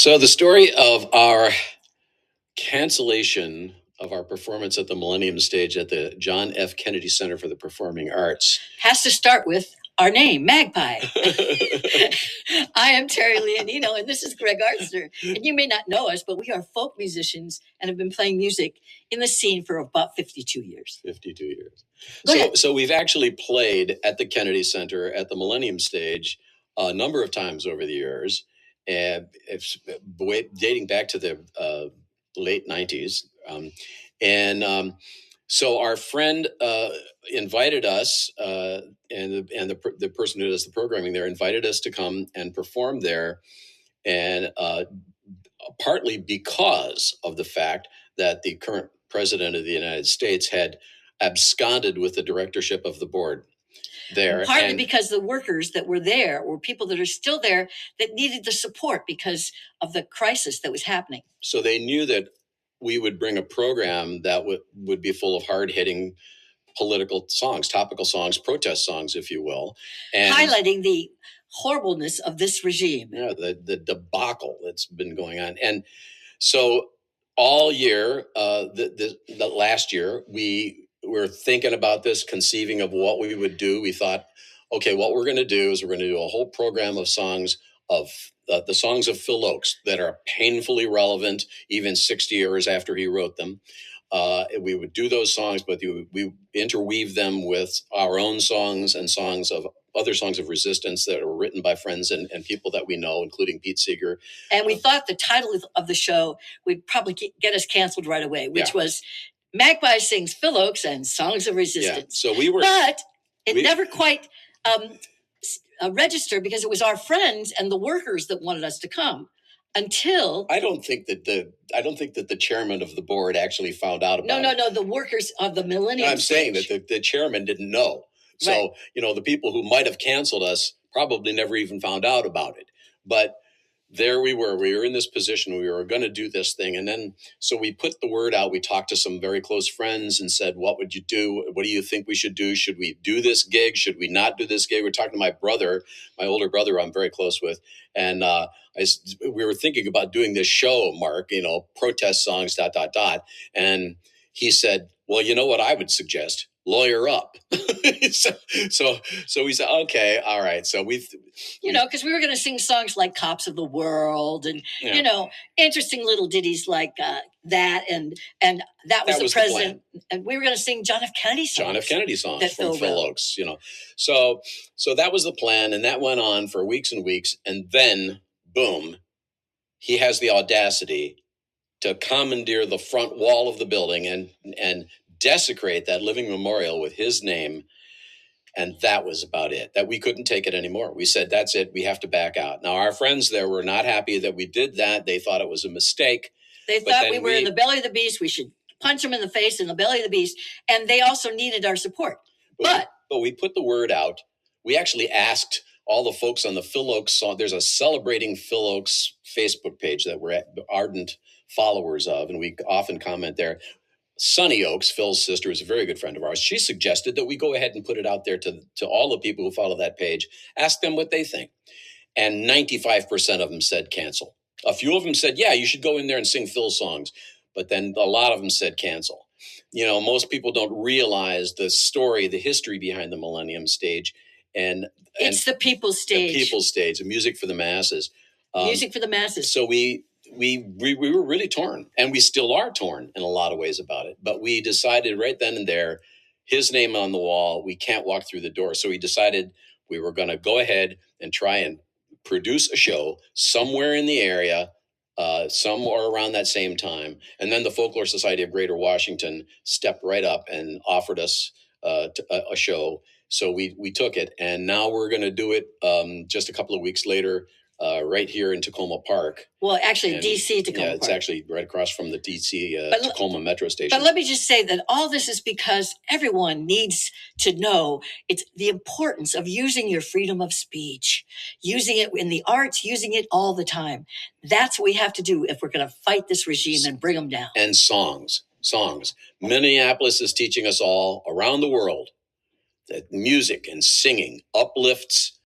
So the story of our cancellation of our performance at the Millennium Stage at the John F. Kennedy Center for the Performing Arts has to start with our name, Magpie. I am Terry Leonino, and this is Greg Artzner. And you may not know us, but we are folk musicians and have been playing music in the scene for about 52 years. 52 years. Go ahead. So we've actually played at the Kennedy Center at the Millennium Stage a number of times over the years, and it's dating back to the late 90s. So our friend invited us, and the person who does the programming there invited us to come and perform there, and partly because of the fact that the current president of the United States had absconded with the directorship of the board there. Partly because the workers that were there were people that are still there that needed the support because of the crisis that was happening. So they knew that we would bring a program that would be full of hard-hitting political songs, topical songs, protest songs, if you will. And highlighting the horribleness of this regime. Yeah, the debacle that's been going on. And so all year, the last year, we were thinking about this, conceiving of what we would do. We thought, okay, what we're going to do is we're going to do a whole program of songs of the songs of Phil Oakes that are painfully relevant, even 60 years after he wrote them. We would do those songs, but we interweave them with our own songs and other songs of resistance that are written by friends and people that we know, including Pete Seeger. And we thought the title of the show would probably get us canceled right away, which was Magpie Sings Phil Oakes and Songs of Resistance. Yeah. So we were, but it never quite registered because it was our friends and the workers that wanted us to come. Until I don't think that the chairman of the board actually found out about it. No, the workers of the Millennium I'm Stage. saying that the chairman didn't know. So, right. The people who might have canceled us probably never even found out about it. But there we were in this position. We were going to do this thing. And then, so we put the word out. We talked to some very close friends and said, what would you do? What do you think we should do? Should we do this gig? Should we not do this gig? We're talking to my brother, my older brother, I'm very close with. And we were thinking about doing this show, Mark, protest songs, ... And he said, well, you know what I would suggest? Lawyer up. so we said, okay, all right. So because we were going to sing songs like Cops of the World and, interesting little ditties like that. And that was the president. And we were going to sing John F. Kennedy songs. John F. Kennedy songs from Phil Oakes, So that was the plan. And that went on for weeks and weeks. And then, boom, he has the audacity to commandeer the front wall of the building and desecrate that living memorial with his name. And that was about it. That we couldn't take it anymore. We said, that's it. We have to back out. Now, our friends there were not happy that we did that. They thought it was a mistake. They thought we were in the belly of the beast. We should punch them in the face in the belly of the beast. And they also needed our support. But we put the word out. We actually asked all the folks on the Phil Oakes song. There's a Celebrating Phil Oakes Facebook page that we're ardent followers of, and we often comment there. Sunny Oakes, Phil's sister, is a very good friend of ours. She suggested that we go ahead and put it out there to all the people who follow that page, ask them what they think. And 95% of them said cancel. A few of them said, yeah, you should go in there and sing Phil's songs. But then a lot of them said cancel. Most people don't realize the story, the history behind the Millennium Stage. And it's the people's stage. The people's stage, the music for the masses. Music for the masses. So we were really torn, and we still are torn in a lot of ways about it. But we decided right then and there, his name on the wall, we can't walk through the door. So we decided we were going to go ahead and try and produce a show somewhere in the area, somewhere around that same time. And then the Folklore Society of Greater Washington stepped right up and offered us a show. So we took it, and now we're going to do it just a couple of weeks later. Right here in Tacoma Park. Well, actually, D.C. Tacoma Park. Yeah, it's actually right across from the D.C. Tacoma Metro Station. But let me just say that all this is because everyone needs to know it's the importance of using your freedom of speech, using it in the arts, using it all the time. That's what we have to do if we're going to fight this regime and bring them down. And songs. Minneapolis is teaching us all around the world that music and singing uplifts